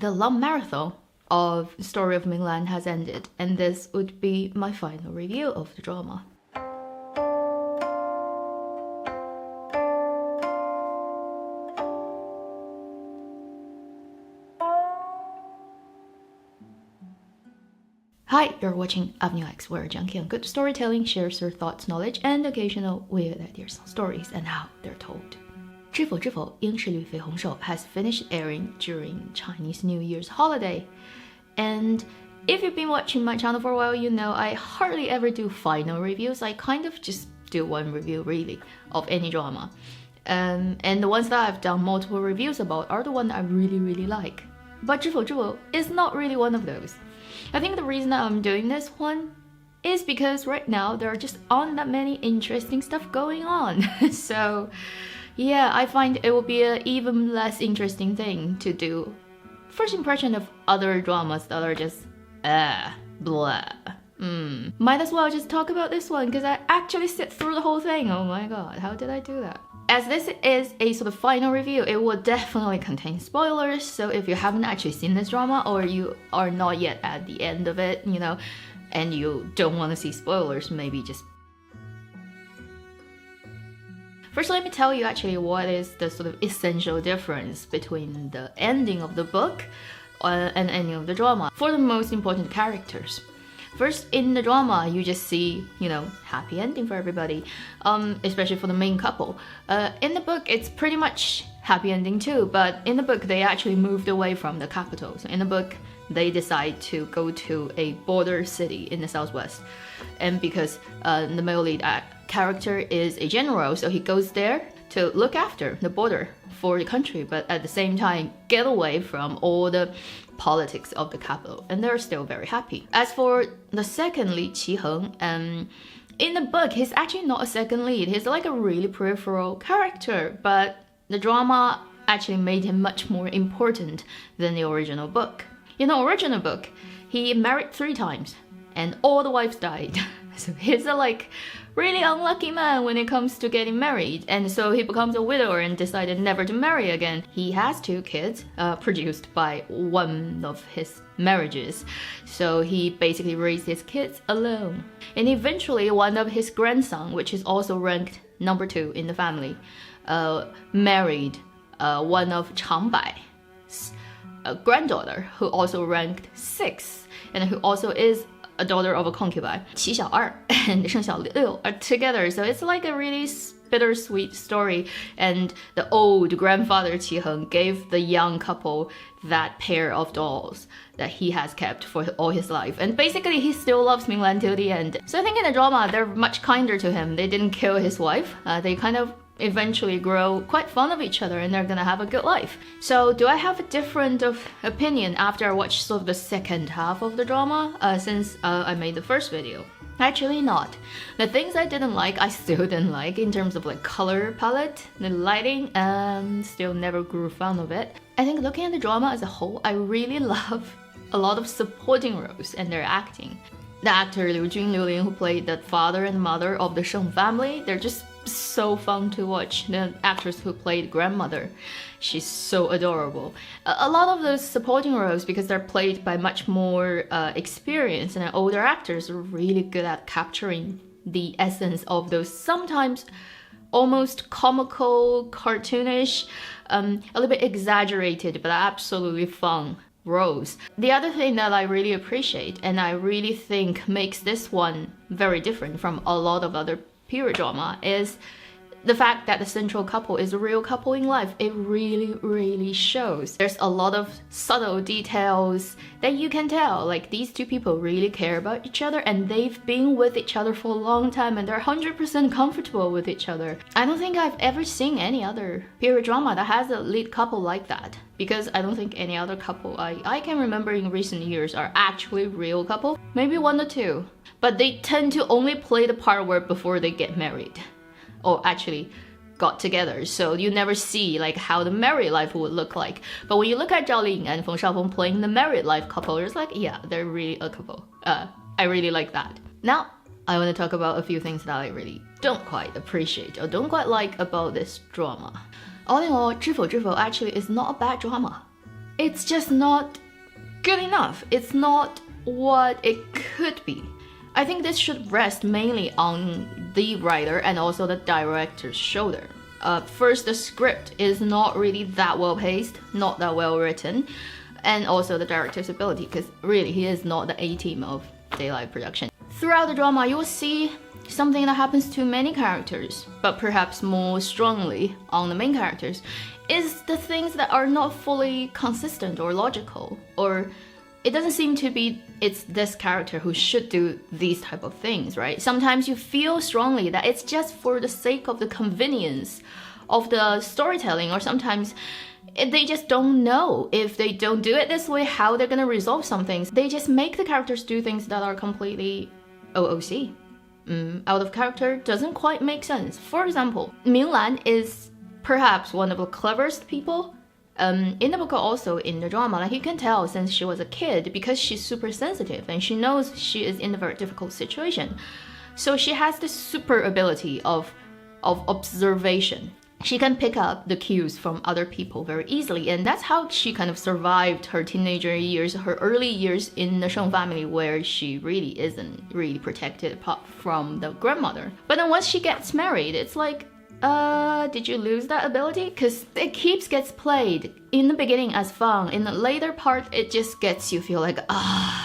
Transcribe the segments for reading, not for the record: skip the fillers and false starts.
the long marathon of the story of Minglan has ended, and this would be my final review of the drama. Hi, you're watching Avenue X, where a junkie on good storytelling shares her thoughts, knowledge, and occasional weird ideas on stories and how they're told. 知否知否，应是绿肥红瘦 has finished airing during Chinese New Year's holiday. And if you've been watching my channel for a while, you know I hardly ever do final reviews. I kind of just do one review, really, of any drama. And the ones that I've done multiple reviews about are the ones I really like. But 知否知否 is not really one of those. I think the reason that I'm doing this one is because right now there just aren't that many interesting stuff going on. So yeah, I find it will be an even less interesting thing to do first impression of other dramas that are just blah. Might as well just talk about this one because I actually sit through the whole thing. Oh my god, how did I do that? As this is a sort of final review, it will definitely contain spoilers, so if you haven't actually seen this drama or you are not yet at the end of it, you know, and you don't want to see spoilers, maybe just... First, let me tell you actually what is the sort of essential difference between the ending of the book and ending of the drama for the most important characters. First, in the drama, you just see, you know, happy ending for everybody, especially for the main couple. In the book, it's pretty much happy ending too, but in the book, they actually moved away from the capital. So in the book, they decide to go to a border city in the southwest. And because the male lead character is a general, so he goes there to look after the border for the country, but at the same time, get away from all the politics of the capital, and they're still very happy. As for the second lead, Qi-heng, in the book, he's actually not a second lead. He's like a really peripheral character, but the drama actually made him much more important than the original book. In the original book, he married 3 times, and all the wives died. So he's a like really unlucky man when it comes to getting married, and so he becomes a widower and decided never to marry again. He has 2 kids produced by one of his marriages, so he basically raised his kids alone. And eventually one of his grandson, which is also ranked number 2 in the family, married one of Changbai's granddaughter, who also ranked 6th, and who also is a daughter of a concubine. Qi Xiao and Sheng Xiao are together, so it's like a really bittersweet story. And the old grandfather Qi-heng gave the young couple that pair of dolls that he has kept for all his life. And basically, he still loves Minglan till the end. So I think in the drama, they're much kinder to him. They didn't kill his wife. They kind of eventually grow quite fond of each other, and they're gonna have a good life. So do I have a different opinion after I watched sort of the second half of the drama since I made the first video? Actually not. The things I didn't like, I still didn't like in terms of like color palette, the lighting, still never grew fond of it. I think looking at the drama as a whole, I really love a lot of supporting roles and their acting. The actor Liu Ling, who played the father and mother of the Sheng family, they're just so fun to watch. The actress who played grandmother, she's so adorable. A lot of those supporting roles, because they're played by much more experienced and older actors, are really good at capturing the essence of those sometimes almost comical, cartoonish, a little bit exaggerated, but absolutely fun roles. The other thing that I really appreciate, and I really think makes this one very different from a lot of other period drama, is the fact that the central couple is a real couple in life. It really shows. There's a lot of subtle details that you can tell, like these 2 people really care about each other, and they've been with each other for a long time, and they're 100% comfortable with each other. I don't think I've ever seen any other period drama that has a lead couple like that, because I don't think any other couple I can remember in recent years are actually real couple. Maybe 1 or 2, but they tend to only play the part where before they get married, or actually got together, so you never see like how the married life would look like. But when you look at Zhao Ling and Feng Shaofeng playing the married life couple, it's like, yeah, they're really a couple. I really like that. Now, I want to talk about a few things that I really don't quite appreciate or don't quite like about this drama. All in all, 知否知否 actually is not a bad drama. it's just not good enough. It's not what it could be. I think this should rest mainly on the writer and also the director's shoulder. First, the script is not really that well paced, not that well written, and also the director's ability, because really he is not the A-team of Daylight production. Throughout the drama, you will see something that happens to many characters, but perhaps more strongly on the main characters, is the things that are not fully consistent or logical, or it doesn't seem to be it's this character who should do these type of things, right? Sometimes you feel strongly that it's just for the sake of the convenience of the storytelling, or sometimes they just don't know if they don't do it this way how they're gonna resolve some things. They just make the characters do things that are completely OOC. Out of character, doesn't quite make sense. For example, Minglan is perhaps one of the cleverest people in the book, also in the drama. Like, you can tell since she was a kid, because she's super sensitive and she knows she is in a very difficult situation. So she has this super ability of observation. She can pick up the cues from other people very easily, and that's how she kind of survived her teenager years, her early years in the Sheng family, where she really isn't really protected apart from the grandmother. But then once she gets married, it's like, did you lose that ability? Because it gets played in the beginning as fun. In the later part, it just gets you feel like,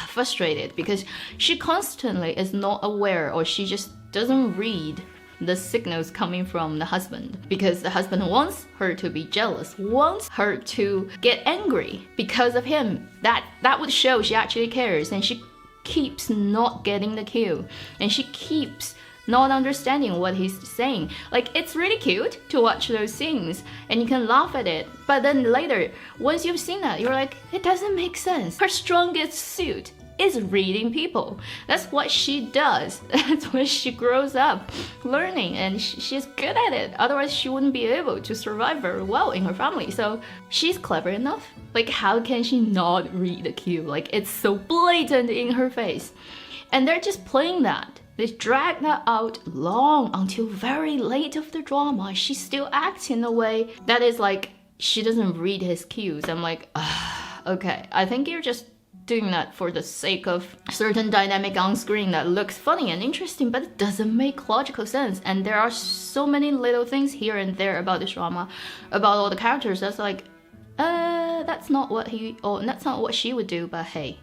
frustrated, because she constantly is not aware, or she just doesn't read the signals coming from the husband, because the husband wants her to be jealous, wants her to get angry because of him. That would show she actually cares, and she keeps not getting the cue, and she keeps not understanding what he's saying. Like, it's really cute to watch those scenes and you can laugh at it, but then later, once you've seen that, you're like, it doesn't make sense. Her strongest suit is reading people. That's what she does. That's what she grows up learning, and she's good at it. Otherwise, she wouldn't be able to survive very well in her family. So she's clever enough. Like, how can she not read the cue? Like, it's so blatant in her face. And they're just playing that. They drag that out long until very late of the drama. She still acts in a way that is like, she doesn't read his cues. I'm like, okay, I think you're just doing that for the sake of certain dynamic on screen that looks funny and interesting, but it doesn't make logical sense. And there are so many little things here and there about this drama, about all the characters, that's like, that's not what that's not what she would do, but hey,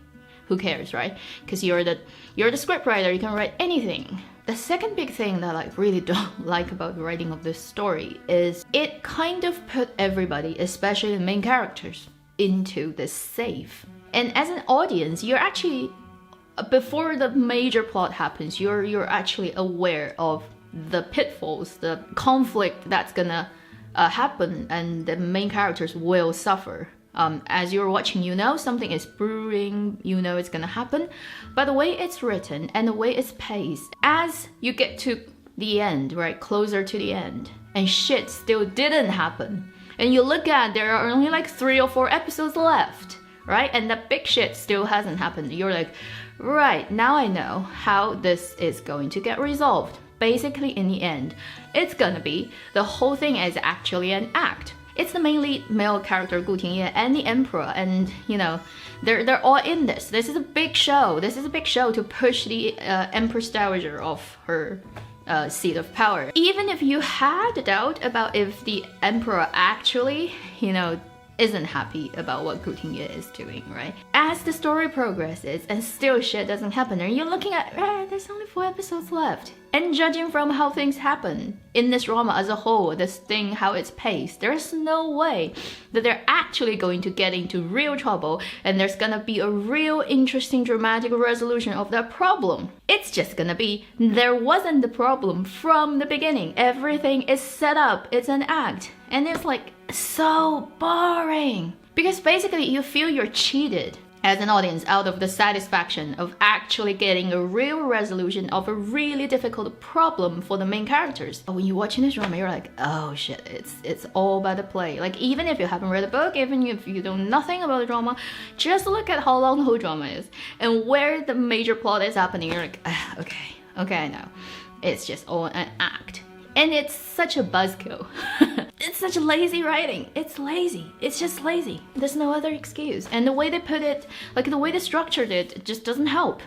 who cares, right? Because you're the scriptwriter, you can write anything. The second big thing that I really don't like about the writing of this story is it kind of put everybody, especially the main characters, into this safe. And as an audience, you're actually, before the major plot happens, you're actually aware of the pitfalls, the conflict that's gonna happen, and the main characters will suffer. As you're watching, you know something is brewing, you know it's gonna happen. But the way it's written and the way it's paced, as you get to the end, right, closer to the end, and shit still didn't happen, and you look at, there are only like 3 or 4 episodes left, right, and the big shit still hasn't happened. You're like, right, now I know how this is going to get resolved. Basically, in the end, it's gonna be, the whole thing is actually an act. It's the main lead male character Gu Tingye and the emperor, and you know, they're all in this. This is a big show. This is a big show to push the empress dowager off her seat of power. Even if you had a doubt about if the emperor actually, you know, isn't happy about what Gu Tingye is doing, right? As the story progresses and still shit doesn't happen, and you're looking at, there's only 4 episodes left. And judging from how things happen in this drama as a whole, this thing, how it's paced, there's no way that they're actually going to get into real trouble and there's gonna be a real interesting dramatic resolution of that problem. It's just gonna be, there wasn't the problem from the beginning. Everything is set up, it's an act. And it's like, so boring. Because basically you feel you're cheated as an audience out of the satisfaction of actually getting a real resolution of a really difficult problem for the main characters. But when you're watching this drama, you're like, oh shit, it's all by the play. Like, even if you haven't read the book, even if you know nothing about the drama, just look at how long the whole drama is and where the major plot is happening. You're like, okay, I know. It's just all an act. And it's such a buzzkill. it's such lazy writing. It's lazy. It's just lazy. There's no other excuse. And the way they put it, like the way they structured it, it just doesn't help.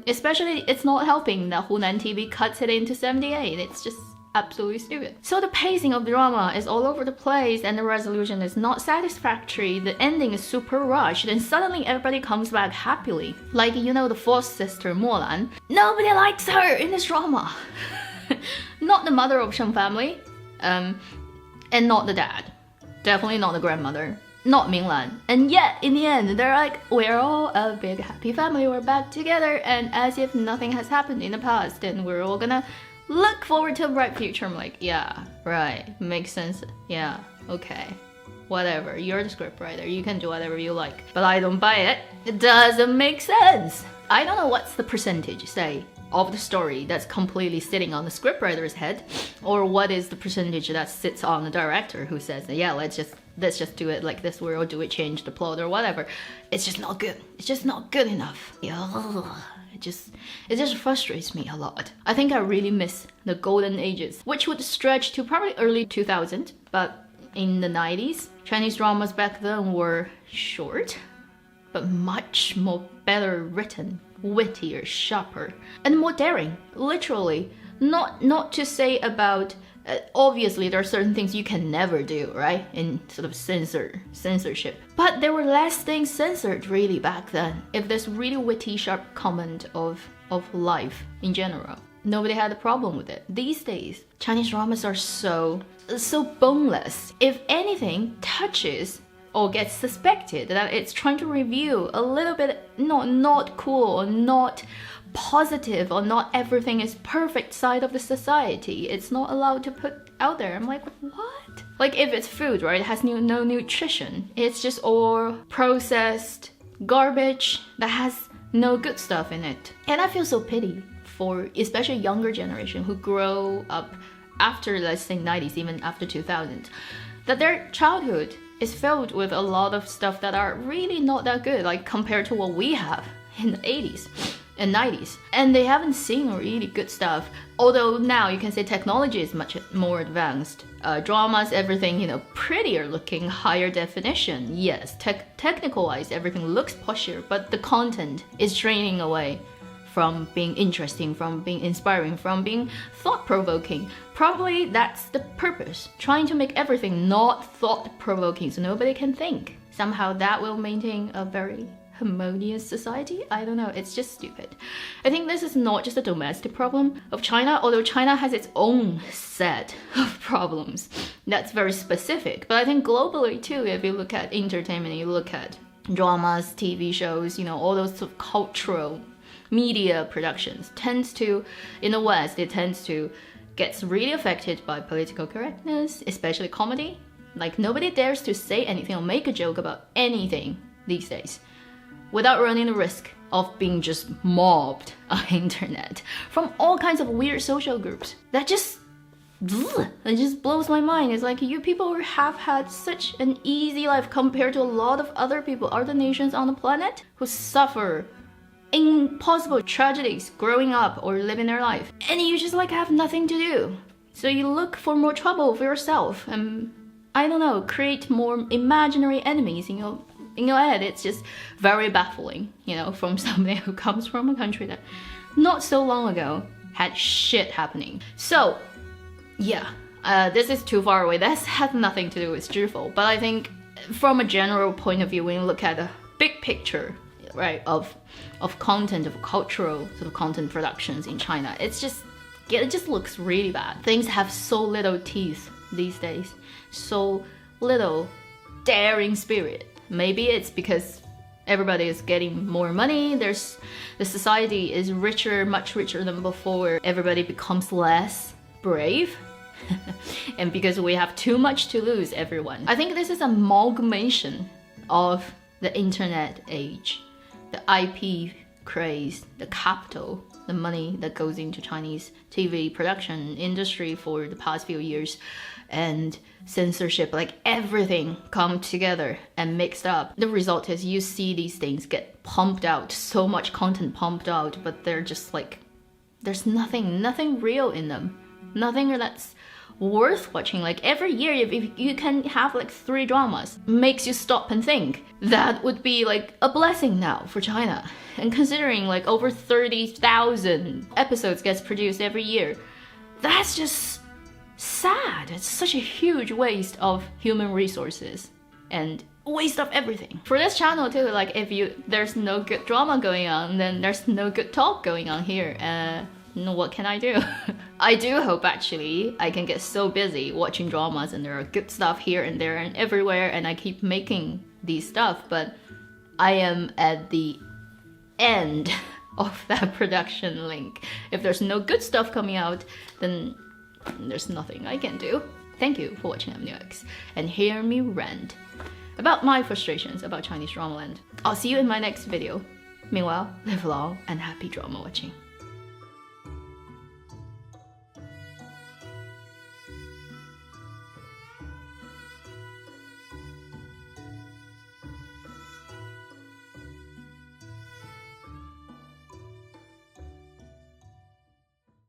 Especially, it's not helping that Hunan TV cuts it into 78. It's just absolutely stupid. So the pacing of the drama is all over the place and the resolution is not satisfactory. The ending is super rushed and suddenly everybody comes back happily. Like, you know, the fourth sister, Minglan. Nobody likes her in this drama. Not the mother of Sheng family. And not the dad. Definitely not the grandmother. Not Minglan. And yet, in the end, they're like, we're all a big happy family. We're back together. And as if nothing has happened in the past. And we're all gonna look forward to a bright future. I'm like, yeah, right. Makes sense. Yeah, okay. Whatever. You're the scriptwriter. You can do whatever you like. But I don't buy it. It doesn't make sense. I don't know what's the percentage, say, of the story that's completely sitting on the scriptwriter's head, or what is the percentage that sits on the director who says, yeah, let's just do it like this, we'll do it, change the plot or whatever. It's just not good. It's just not good enough. It just frustrates me a lot. I think I really miss the golden ages, which would stretch to probably early 2000, but in the 90s, Chinese dramas back then were short, but much more better written, wittier, sharper, and more daring. Literally, not to say about obviously there are certain things you can never do, right, in sort of censorship, but there were less things censored really back then. If there's really witty, sharp comment of life in general, nobody had a problem with it. These days, Chinese dramas are so boneless. If anything touches or gets suspected that it's trying to reveal a little bit not cool or not positive or not everything is perfect side of the society, it's not allowed to put out there. I'm like, what? Like if it's food, right? It has no nutrition. It's just all processed garbage that has no good stuff in it. And I feel so pity for especially younger generation who grow up after, let's say, 90s, even after 2000, that their childhood is filled with a lot of stuff that are really not that good, like compared to what we have in the 80s and 90s. And they haven't seen really good stuff. Although now you can say technology is much more advanced. Dramas, everything, you know, prettier looking, higher definition. Yes, technical-wise, everything looks posher, but the content is draining away from being interesting, from being inspiring, from being thought-provoking. Probably that's the purpose, trying to make everything not thought-provoking so nobody can think. Somehow that will maintain a very harmonious society? I don't know, it's just stupid. I think this is not just a domestic problem of China, although China has its own set of problems that's very specific. But I think globally too, if you look at entertainment, you look at dramas, TV shows, you know, all those sort of cultural media productions tends to, in the West, it tends to gets really affected by political correctness, especially comedy. Like nobody dares to say anything or make a joke about anything these days without running the risk of being just mobbed on the internet from all kinds of weird social groups. That just blows my mind. It's like you people have had such an easy life compared to a lot of other people, other nations on the planet who suffer impossible tragedies growing up or living their life, and you just like have nothing to do, so you look for more trouble for yourself and I don't know, create more imaginary enemies in your head. It's just very baffling, you know, from somebody who comes from a country that not so long ago had shit happening. So yeah, this is too far away. This has nothing to do with Zhifou, but I think from a general point of view, when you look at the big picture, right, of content, of cultural sort of content productions in China, it just looks really bad. Things have so little teeth these days, so little daring spirit. Maybe it's because everybody is getting more money, the society is richer, much richer than before, everybody becomes less brave. And because we have too much to lose, everyone. I think this is an amalgamation of the internet age, the IP craze, the capital, the money that goes into Chinese TV production industry for the past few years, and censorship, like everything come together and mixed up. The result is you see these things get pumped out, so much content pumped out, but they're just like, there's nothing real in them. Nothing that's worth watching. Like every year, if you can have like 3 dramas, makes you stop and think. That would be like a blessing now for China. And considering like over 30,000 episodes gets produced every year, that's just sad. It's such a huge waste of human resources and waste of everything. For this channel too, like if there's no good drama going on, then there's no good talk going on here. What can I do? I do hope actually I can get so busy watching dramas and there are good stuff here and there and everywhere and I keep making these stuff, but I am at the end of that production link. If there's no good stuff coming out, then there's nothing I can do. Thank you for watching MNX and hear me rant about my frustrations about Chinese drama land. I'll see you in my next video. Meanwhile, live long and happy drama watching.